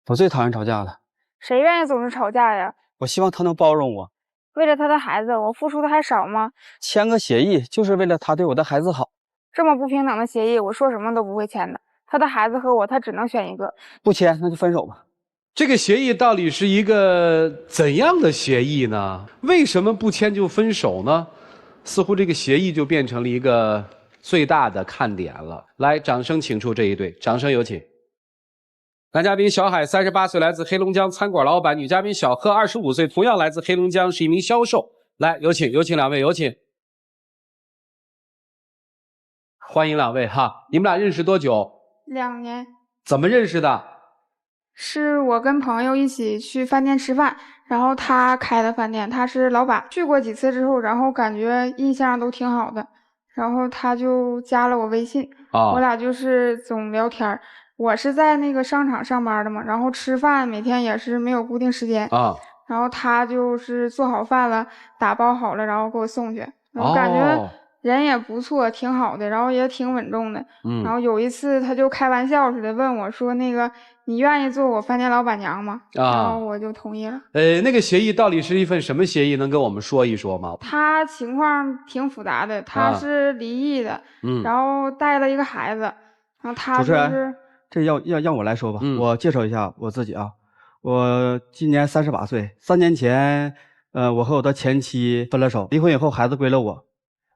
我最讨厌吵架了。谁愿意总是吵架呀？我希望他能包容我。为了他的孩子，我付出的还少吗？签个协议就是为了他对我的孩子好。这么不平等的协议，我说什么都不会签的。他的孩子和我，他只能选一个。不签那就分手吧。这个协议到底是一个怎样的协议呢？为什么不签就分手呢？似乎这个协议就变成了一个最大的看点了。来，掌声请出这一对，掌声有请。男嘉宾小海38岁，来自黑龙江餐馆老板；女嘉宾小贺25岁，同样来自黑龙江，是一名销售。来，有请两位，有请。欢迎两位哈，你们俩认识多久2年。怎么认识的？是我跟朋友一起去饭店吃饭，然后他开的饭店，他是老板。去过几次之后，然后感觉印象都挺好的，然后他就加了我微信，我俩就是总聊天。我是在那个商场上班的嘛，然后吃饭每天也是没有固定时间然后他就是做好饭了，打包好了，然后给我送去。我感觉人也不错，挺好的，然后也挺稳重的。然后有一次他就开玩笑似的问我说：“那个你愿意做我饭店老板娘吗？”然后我就同意了。那个协议到底是一份什么协议？能跟我们说一说吗？他情况挺复杂的，他是离异的，然后带了一个孩子，然后他就是这要我来说吧。我介绍一下我自己啊，我今年38岁，3年前，我和我的前妻分了手，离婚以后孩子归了我。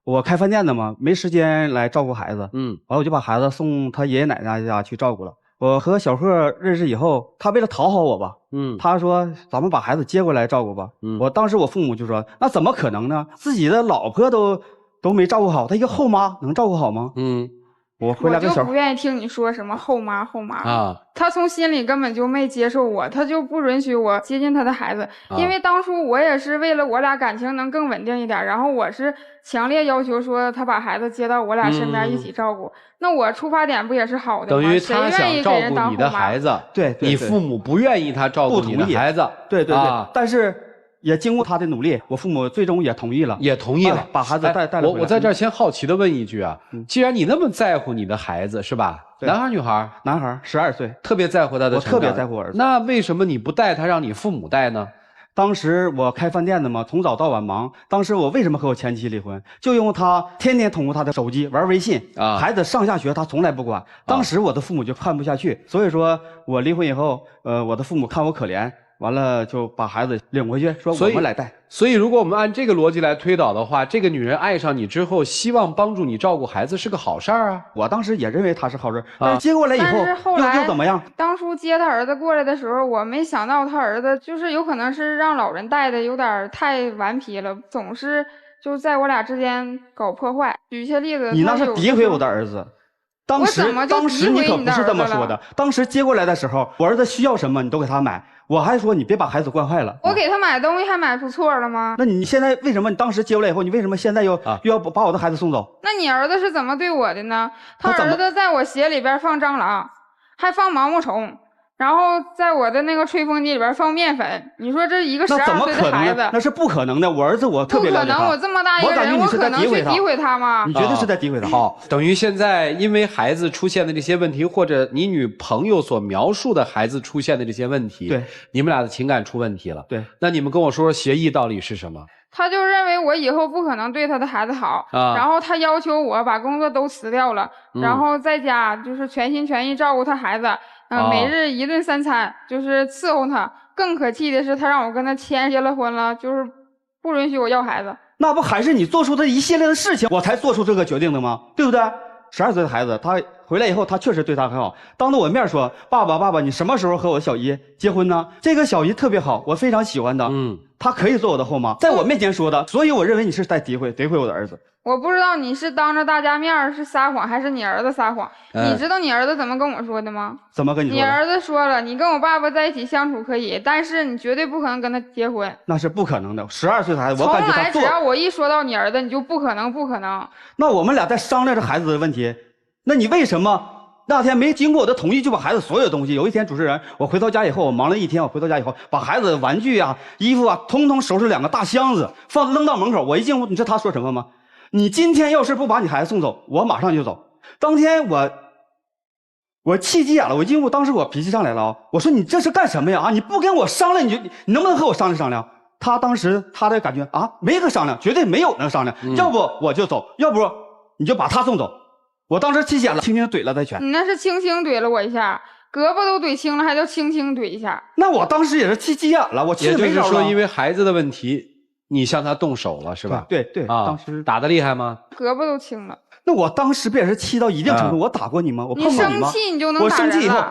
我开饭店的嘛，没时间来照顾孩子，完了我就把孩子送他爷爷奶奶家去照顾了。我和小贺认识以后，他为了讨好我吧，他说咱们把孩子接过来照顾吧。我当时我父母就说那怎么可能呢？自己的老婆都没照顾好，他一个后妈能照顾好吗？我回来跟我就不愿意听你说什么后妈他从心里根本就没接受我，他就不允许我接近他的孩子。因为当初我也是为了我俩感情能更稳定一点，然后我是强烈要求说他把孩子接到我俩身边一起照顾。那我出发点不也是好的吗？等于他想照顾你的孩子，对，你父母不愿意他照顾你的孩子，对，但是也经过他的努力，我父母最终也同意了，把孩子带回来。我在这儿先好奇的问一句啊，既然你那么在乎你的孩子，是吧？男孩女孩？男孩，12岁，特别在乎他的成长。我特别在乎儿子。那为什么你不带他，让你父母带呢？当时我开饭店的嘛，从早到晚忙。当时我为什么和我前妻离婚？就因为他天天通过他的手机玩微信孩子上下学他从来不管。当时我的父母就看不下去，所以说我离婚以后，我的父母看我可怜。完了就把孩子领回去，说我们来带。所以如果我们按这个逻辑来推导的话，这个女人爱上你之后，希望帮助你照顾孩子是个好事儿啊。我当时也认为她是好事，但是接过来以后又怎么样？当初接他儿子过来的时候，我没想到他儿子就是有可能是让老人带的，有点太顽皮了，总是就在我俩之间搞破坏。举一些例子，你那是诋毁我的儿子。当时你可不是这么说的。当时接过来的时候，我儿子需要什么你都给他买，我还说你别把孩子惯坏了。我给他买东西还买出错了吗？那你现在为什么你当时接过来以后，你为什么现在又要把我的孩子送走？那你儿子是怎么对我的呢？他儿子在我鞋里边放蟑螂，还放毛毛虫。然后在我的那个吹风机里边放面粉，你说这一个12岁的孩子，那是不可能的。我儿子我特别了解他，不可能，我这么大一个人，我可能去诋毁他吗？你绝对是在诋毁他。好，等于现在因为孩子出现的这些问题，或者你女朋友所描述的孩子出现的这些问题，对，你们俩的情感出问题了。对，那你们跟我说说协议到底是什么？他就认为我以后不可能对他的孩子好，然后他要求我把工作都辞掉了，然后在家就是全心全意照顾他孩子，每日1顿3餐，就是伺候他。更可气的是，他让我跟他结了婚了，就是不允许我要孩子。那不还是你做出的一系列的事情，我才做出这个决定的吗？对不对？12岁的孩子，他回来以后，他确实对他很好，当着我面说：“爸爸，你什么时候和我小姨结婚呢？”这个小姨特别好，我非常喜欢的。她可以做我的后妈，在我面前说的，所以我认为你是在诋毁我的儿子。我不知道你是当着大家面是撒谎，还是你儿子撒谎。你知道你儿子怎么跟我说的吗？怎么跟你说的？你儿子说了，你跟我爸爸在一起相处可以，但是你绝对不可能跟他结婚。那是不可能的，12岁的孩子，我感觉他从来只要我一说到你儿子，你就不可能。那我们俩在商量这孩子的问题，那你为什么那天没经过我的同意就把孩子所有东西？有一天主持人，我回到家以后，我忙了一天，我回到家以后，把孩子的玩具啊、衣服啊，通通收拾2个大箱子，扔到门口。我一进屋，你知道他说什么吗？你今天要是不把你孩子送走，我马上就走。当天我气急眼了，因为当时我脾气上来了啊，我说你这是干什么呀？啊，你不跟我商量，你能不能和我商量商量？他当时他的感觉啊，没个商量，绝对没有能商量，要不我就走，要不你就把他送走。我当时气急眼了，轻轻怼了他一拳。你那是轻轻怼了我一下，胳膊都怼青了，还叫轻轻怼一下？那我当时也是气急眼了，我气得没招了。也就是说，因为孩子的问题，你向他动手了是吧？对对啊，当时打得厉害吗？胳膊都青了。那我当时不也是气到一定程度？我打过你吗？我碰过你吗？你生气你就能打人了。我生气以后，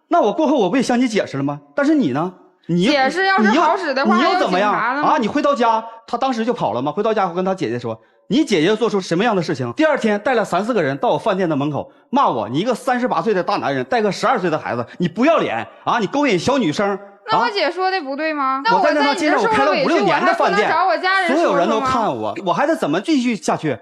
那我过后我不也向你解释了吗？但是你呢？解释要是好使的话，你又怎么样啊？你回到家，他当时就跑了吗？回到家，我跟他姐姐说，你姐姐做出什么样的事情？第二天带了3、4个人到我饭店的门口骂我，你一个38岁的大男人带个12岁的孩子，你不要脸啊！你勾引小女生。那我姐说的不对吗？那我在那趟街上我开了5、6年的饭店，找我家人所有人都看我还得怎么继续下去？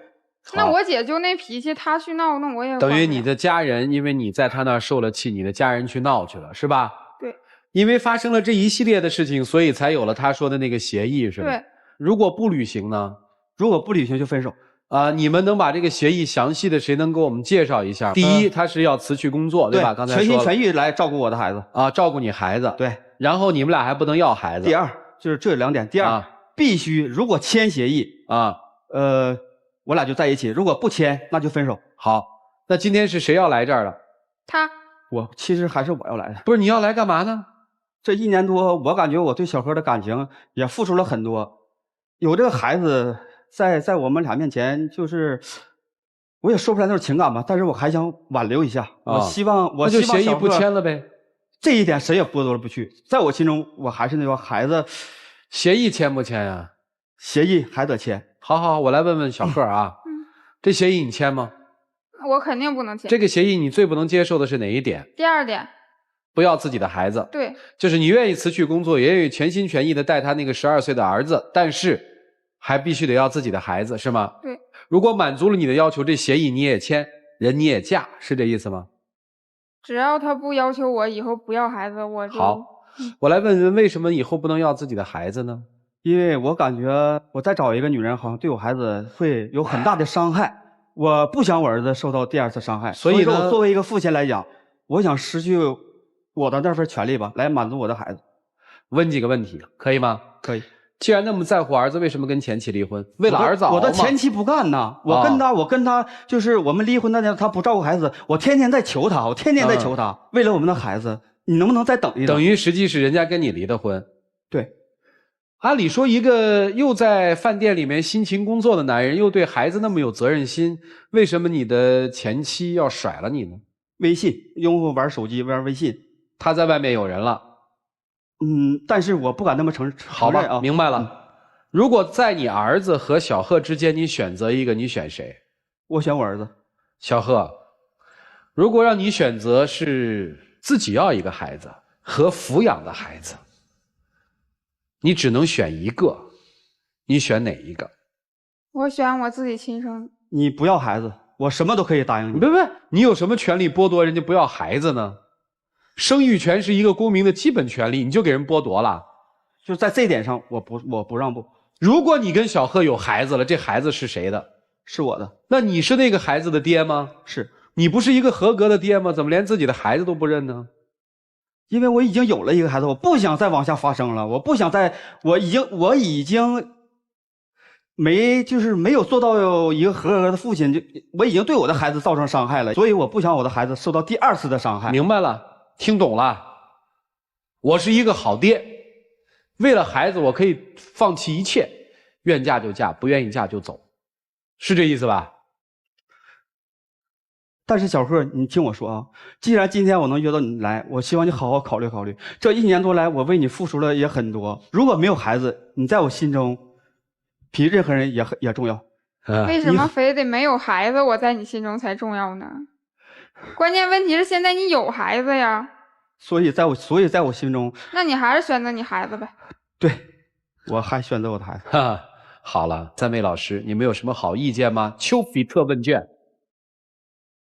那我姐就那脾气，她去闹，那我也等于你的家人，因为你在他那儿受了气，你的家人去闹去了，是吧？对。因为发生了这一系列的事情，所以才有了他说的那个协议，是吧？对。如果不履行呢？如果不履行就分手。你们能把这个协议详细的，谁能给我们介绍一下？第一，他是要辞去工作，对吧？刚才说全心全意来照顾我的孩子啊，照顾你孩子。对。然后你们俩还不能要孩子。第二就是这2点。第二，必须如果签协议啊，我俩就在一起；如果不签，那就分手。好，那今天是谁要来这儿了？他。其实还是我要来的。不是你要来干嘛呢？这1年多，我感觉我对小何的感情也付出了很多。有这个孩子在我们俩面前，就是我也说不出来那种情感吧，但是我还想挽留一下。我希望那就协议不签了呗。这一点谁也剥夺不去。在我心中，我还是那个孩子。协议签不签呀？协议还得签。好，我来问问小贺啊。这协议你签吗？我肯定不能签。这个协议你最不能接受的是哪一点？第2点。不要自己的孩子。对。就是你愿意辞去工作，也愿意全心全意的带他那个12岁的儿子，但是还必须得要自己的孩子，是吗？对。如果满足了你的要求，这协议你也签，人你也嫁，是这意思吗？只要他不要求我以后不要孩子，我就好。我来问问，为什么以后不能要自己的孩子呢？因为我感觉我再找一个女人，好像对我孩子会有很大的伤害。我不想我儿子受到第2次伤害，所以说我作为一个父亲来讲，我想失去我的那份权利吧，来满足我的孩子。问几个问题，可以吗？可以。既然那么在乎儿子，为什么跟前妻离婚？为了儿子熬吗？我的前妻不干呐，我跟他就是我们离婚那天，他不照顾孩子，我天天在求他，为了我们的孩子，你能不能再等一等？等于实际是人家跟你离的婚。对。按理说，一个又在饭店里面辛勤工作的男人，又对孩子那么有责任心，为什么你的前妻要甩了你呢？微信用户玩手机玩微信，他在外面有人了。但是我不敢那么承认。好吧，明白了。如果在你儿子和小贺之间，你选择一个，你选谁？我选我儿子。小贺，如果让你选择是自己要一个孩子和抚养的孩子，你只能选一个，你选哪一个？我选我自己亲生的。你不要孩子，我什么都可以答应你。不，你有什么权利剥夺人家不要孩子呢？生育权是一个公民的基本权利，你就给人剥夺了？就在这一点上，我不让步。如果你跟小贺有孩子了，这孩子是谁的？是我的。那你是那个孩子的爹吗？是。你不是一个合格的爹吗？怎么连自己的孩子都不认呢？因为我已经有了一个孩子，我不想再往下发生了。我已经没有做到一个合格的父亲，我已经对我的孩子造成伤害了，所以我不想我的孩子受到第2次的伤害。明白了，听懂了。我是一个好爹，为了孩子我可以放弃一切，愿嫁就嫁，不愿意嫁就走，是这意思吧？但是小贺，你听我说啊，既然今天我能约到你来，我希望你好好考虑考虑。这1年多来，我为你付出了也很多。如果没有孩子，你在我心中比任何人也重要。为什么非得没有孩子，我在你心中才重要呢？关键问题是现在你有孩子呀。所以在我心中，那你还是选择你孩子呗。对，我还选择我的孩子。好了，三位老师，你们有什么好意见吗？丘比特问卷。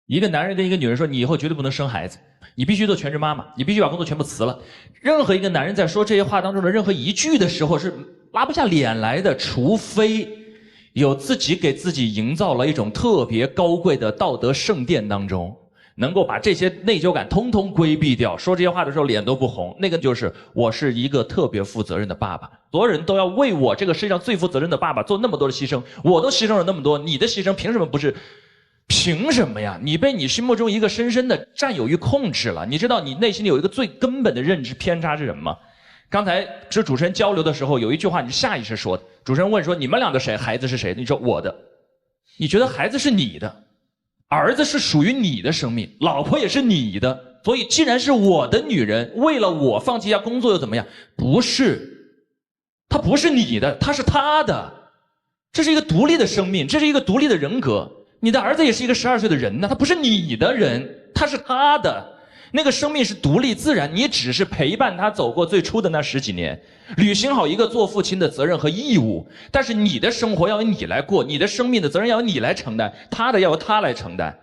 一个男人跟一个女人说，你以后绝对不能生孩子，你必须做全职妈妈，你必须把工作全部辞了。任何一个男人在说这些话当中的任何一句的时候是拉不下脸来的，除非有自己给自己营造了一种特别高贵的道德圣殿当中，能够把这些内疚感通通规避掉，说这些话的时候脸都不红，那个就是我是一个特别负责任的爸爸，所有人都要为我这个世界上最负责任的爸爸做那么多的牺牲，我都牺牲了那么多，你的牺牲凭什么不是？凭什么呀？你被你心目中一个深深的占有欲控制了。你知道你内心里有一个最根本的认知偏差是什么吗？刚才是主持人交流的时候，有一句话你是下意识说的。主持人问说：“你们俩的谁？孩子是谁？”你说我的。你觉得孩子是你的，儿子是属于你的生命，老婆也是你的。所以，既然是我的女人，为了我放弃一下工作又怎么样？不是，她不是你的，她是她的。这是一个独立的生命，这是一个独立的人格。你的儿子也是一个12岁的人呢，他不是你的人，他是他的。那个生命是独立自然，你只是陪伴他走过最初的那10几年，履行好一个做父亲的责任和义务。但是你的生活要由你来过，你的生命的责任要由你来承担，他的要由他来承担。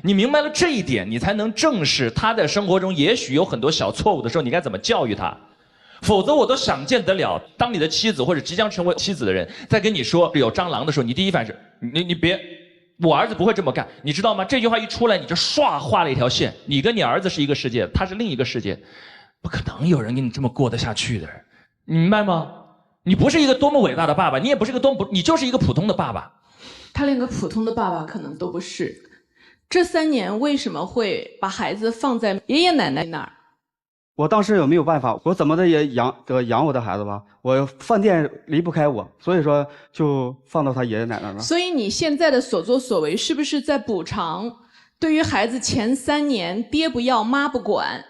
你明白了这一点，你才能正视他在生活中也许有很多小错误的时候，你该怎么教育他。否则我都想见得了，当你的妻子或者即将成为妻子的人在跟你说有蟑螂的时候，你第一反应是你别，我儿子不会这么干，你知道吗？这句话一出来，你就唰画了一条线，你跟你儿子是一个世界，他是另一个世界，不可能有人跟你这么过得下去的，你明白吗？你不是一个多么伟大的爸爸，你也不是一个多么，你就是一个普通的爸爸。他连个普通的爸爸可能都不是。这3年为什么会把孩子放在爷爷奶奶那儿？我当时也没有办法，我怎么的也养我的孩子吧，我饭店离不开我，所以说就放到他爷爷奶奶那。所以你现在的所作所为是不是在补偿对于孩子前3年爹不要妈不管，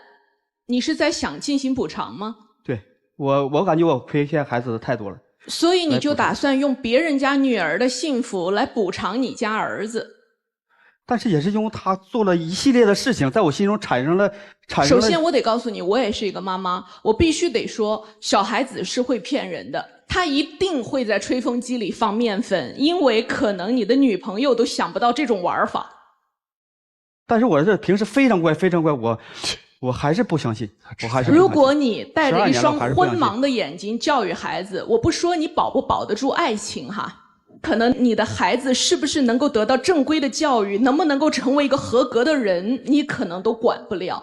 你是在想进行补偿吗？对，我感觉我亏欠孩子的太多了，所以你就打算用别人家女儿的幸福来补偿你家儿子。但是也是因为他做了一系列的事情，在我心中产生了。首先我得告诉你，我也是一个妈妈，我必须得说，小孩子是会骗人的，他一定会在吹风机里放面粉，因为可能你的女朋友都想不到这种玩法。但是我这平时非常乖，非常乖，我还是不相信，我还是不相信。如果你带着一双昏盲的眼睛教育孩子，我不说你保不保得住爱情哈。可能你的孩子是不是能够得到正规的教育，能不能够成为一个合格的人，你可能都管不了。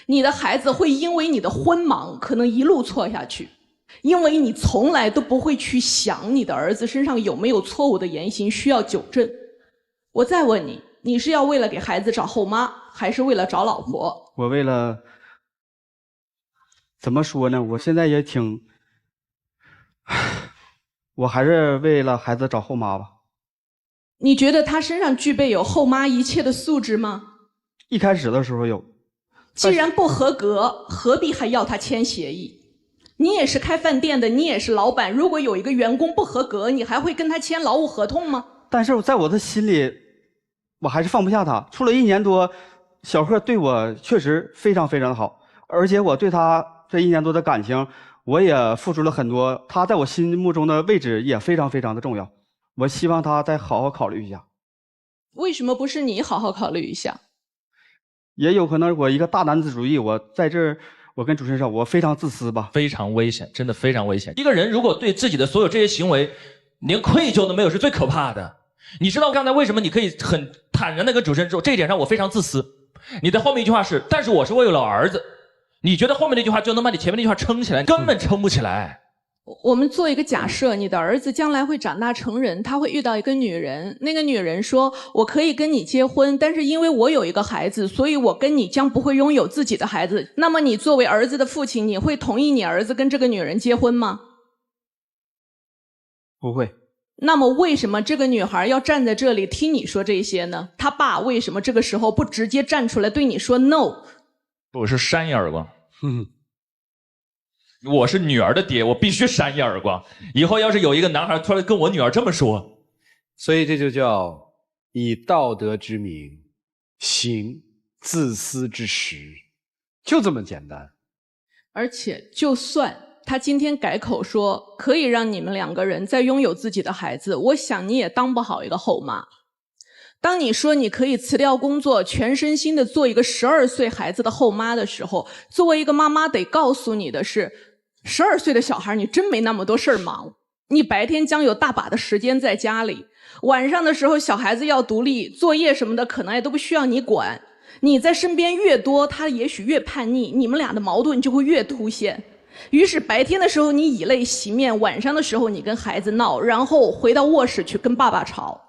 你的孩子会因为你的昏盲可能一路错下去，因为你从来都不会去想你的儿子身上有没有错误的言行需要纠正。我再问你，你是要为了给孩子找后妈，还是为了找老婆？我为了，怎么说呢，我现在也挺，我还是为了孩子找后妈吧。你觉得他身上具备有后妈一切的素质吗？一开始的时候有。既然不合格，何必还要他签协议？你也是开饭店的，你也是老板，如果有一个员工不合格，你还会跟他签劳务合同吗？但是在我的心里，我还是放不下他。处了1年多，小贺对我确实非常非常的好，而且我对他这1年多的感情，我也付出了很多，他在我心目中的位置也非常非常的重要。我希望他再好好考虑一下。为什么不是你好好考虑一下？也有可能我一个大男子主义，我在这儿，我跟主持人说，我非常自私吧，非常危险，真的非常危险。一个人如果对自己的所有这些行为连愧疚都没有，是最可怕的。你知道刚才为什么你可以很坦然的跟主持人说这一点上我非常自私？你的后面一句话是，但是我是为了儿子。你觉得后面那句话就能把你前面那句话撑起来？根本撑不起来。我们做一个假设，你的儿子将来会长大成人，他会遇到一个女人，那个女人说，我可以跟你结婚，但是因为我有一个孩子，所以我跟你将不会拥有自己的孩子。那么你作为儿子的父亲，你会同意你儿子跟这个女人结婚吗？不会。那么为什么这个女孩要站在这里听你说这些呢？他爸为什么这个时候不直接站出来对你说 no？ 我是扇一耳光。我是女儿的爹，我必须扇一耳光。以后要是有一个男孩突然跟我女儿这么说，所以这就叫以道德之名行自私之实，就这么简单。而且就算他今天改口说可以让你们2个人再拥有自己的孩子，我想你也当不好一个后妈。当你说你可以辞掉工作，全身心的做一个12岁孩子的后妈的时候，作为一个妈妈得告诉你的是，12岁的小孩你真没那么多事儿忙，你白天将有大把的时间在家里，晚上的时候小孩子要独立，作业什么的可能也都不需要你管。你在身边越多，他也许越叛逆，你们俩的矛盾就会越凸显。于是白天的时候你以泪洗面，晚上的时候你跟孩子闹，然后回到卧室去跟爸爸吵。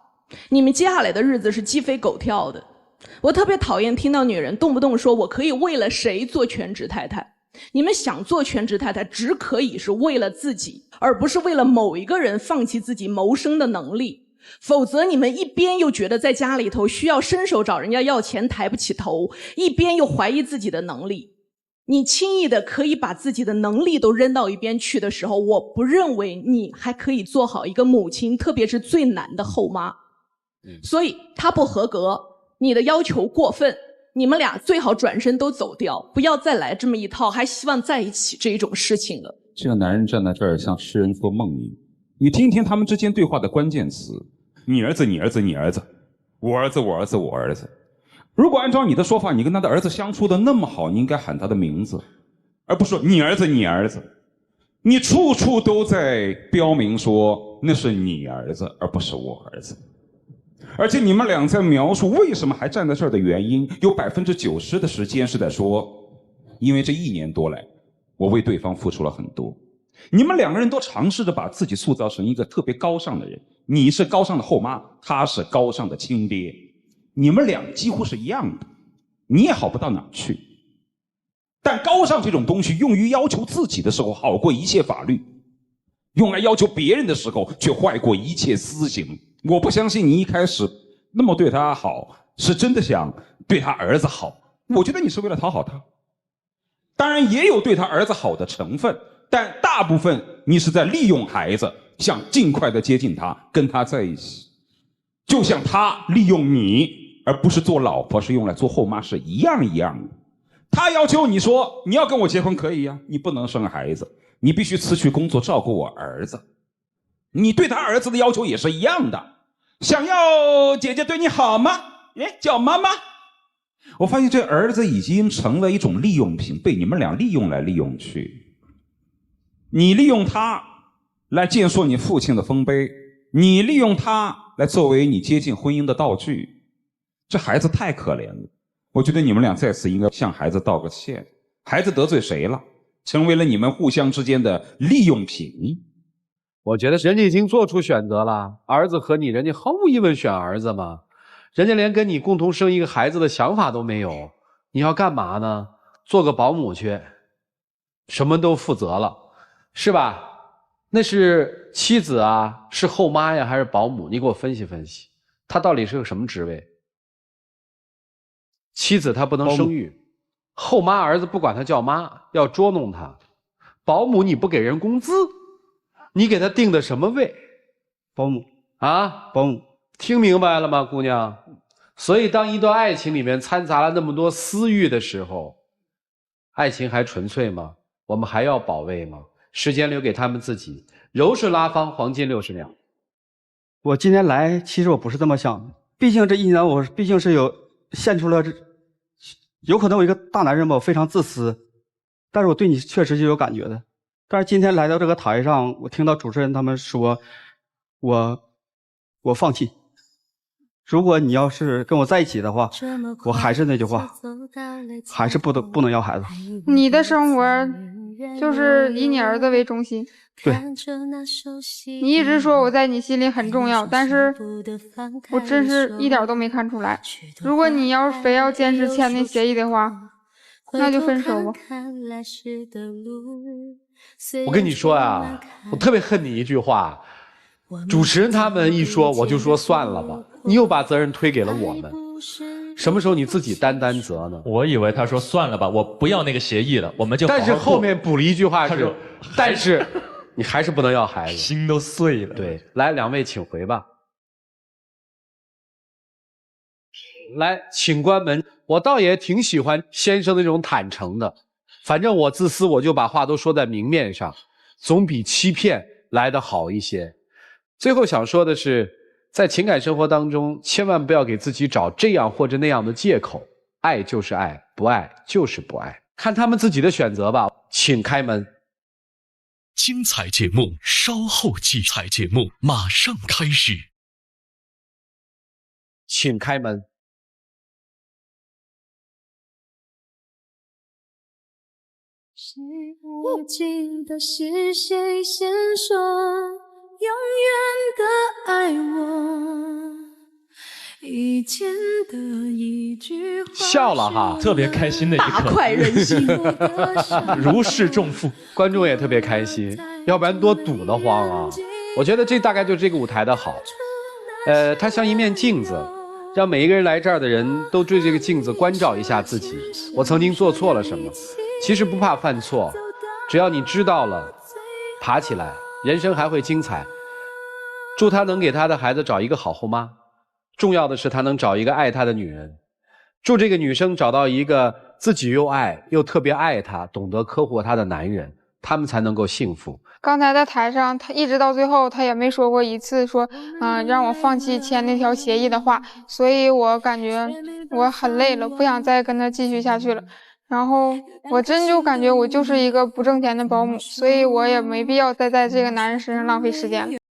你们接下来的日子是鸡飞狗跳的。我特别讨厌听到女人动不动说我可以为了谁做全职太太。你们想做全职太太只可以是为了自己，而不是为了某一个人放弃自己谋生的能力。否则你们一边又觉得在家里头需要伸手找人家要钱抬不起头，一边又怀疑自己的能力。你轻易的可以把自己的能力都扔到一边去的时候，我不认为你还可以做好一个母亲，特别是最难的后妈。所以他不合格，你的要求过分，你们俩最好转身都走掉，不要再来这么一套还希望在一起这一种事情了。这个男人站在这儿像诗人说梦一样，你听听他们之间对话的关键词：你儿子，你儿子，你儿子，我儿子，我儿子，我儿子。如果按照你的说法，你跟他的儿子相处的那么好，你应该喊他的名字，而不是说你儿子，你儿子。你处处都在标明说那是你儿子，而不是我儿子。而且你们俩在描述为什么还站在这儿的原因，有90%的时间是在说，因为这1年多来，我为对方付出了很多。你们2个人都尝试着把自己塑造成一个特别高尚的人，你是高尚的后妈，他是高尚的亲爹，你们俩几乎是一样的，你也好不到哪去。但高尚这种东西用于要求自己的时候好过一切法律，用来要求别人的时候却坏过一切私刑。我不相信你一开始那么对他好是真的想对他儿子好，我觉得你是为了讨好他，当然也有对他儿子好的成分，但大部分你是在利用孩子，想尽快的接近他，跟他在一起，就像他利用你而不是做老婆是用来做后妈是一样一样的。他要求你说你要跟我结婚可以呀，你不能生孩子，你必须辞去工作照顾我儿子。你对他儿子的要求也是一样的，想要姐姐对你好吗？叫妈妈。我发现这儿子已经成了一种利用品，被你们俩利用来利用去。你利用他来建设你父亲的丰碑，你利用他来作为你接近婚姻的道具。这孩子太可怜了，我觉得你们俩在此应该向孩子道个歉。孩子得罪谁了？成为了你们互相之间的利用品。我觉得人家已经做出选择了，儿子和你，人家毫无疑问选儿子嘛，人家连跟你共同生一个孩子的想法都没有，你要干嘛呢？做个保姆去，什么都负责了，是吧？那是妻子啊，是后妈呀，还是保姆？你给我分析分析，她到底是个什么职位？妻子她不能生育，后妈儿子不管她叫妈，要捉弄她，保姆你不给人工资，你给他定的什么位？保姆啊，保姆，听明白了吗，姑娘？所以当一段爱情里面掺杂了那么多私欲的时候，爱情还纯粹吗？我们还要保卫吗？时间留给他们自己，柔顺拉芳，黄金60秒。我今天来，其实我不是这么想的，毕竟这1年我毕竟是有献出了有可能我一个大男人吧，我非常自私，但是我对你确实是有感觉的。但是今天来到这个台上，我听到主持人他们说，我放弃。如果你要是跟我在一起的话，我还是那句话，还是不能要孩子。你的生活就是以你儿子为中心。对，你一直说我在你心里很重要，但是我真是一点都没看出来。如果你要是非要坚持签那协议的话，那就分手吧。我跟你说啊，我特别恨你一句话，主持人他们一说我就说算了吧，你又把责任推给了我们，什么时候你自己担责呢？我以为他说算了吧，我不要那个协议了，我们就好好但是后面补了一句话是，但是你还是不能要孩子，心都碎了。对，来2位请回吧。来，请关门。我倒也挺喜欢先生那种坦诚的，反正我自私，我就把话都说在明面上，总比欺骗来得好一些。最后想说的是，在情感生活当中，千万不要给自己找这样或者那样的借口，爱就是爱，不爱就是不爱，看他们自己的选择吧。请开门。精彩节目稍后继续，节目马上开始，请开门。不记得是谁先说永远的爱我，以前的一句话笑了哈，特别开心的一刻，大快人心，如释重负。观众也特别开心，要不然多堵得慌啊！我觉得这大概就是这个舞台的好，它像一面镜子，让每一个人来这儿的人都对这个镜子关照一下自己。我曾经做错了什么？其实不怕犯错，只要你知道了，爬起来，人生还会精彩。祝他能给他的孩子找一个好后妈，重要的是他能找一个爱他的女人。祝这个女生找到一个自己又爱又特别爱她、懂得呵护她的男人，他们才能够幸福。刚才在台上，他一直到最后，他也没说过一次说，让我放弃签那条协议的话，所以我感觉我很累了，不想再跟他继续下去了。然后我真就感觉我就是一个不挣钱的保姆，所以我也没必要再在这个男人身上浪费时间了。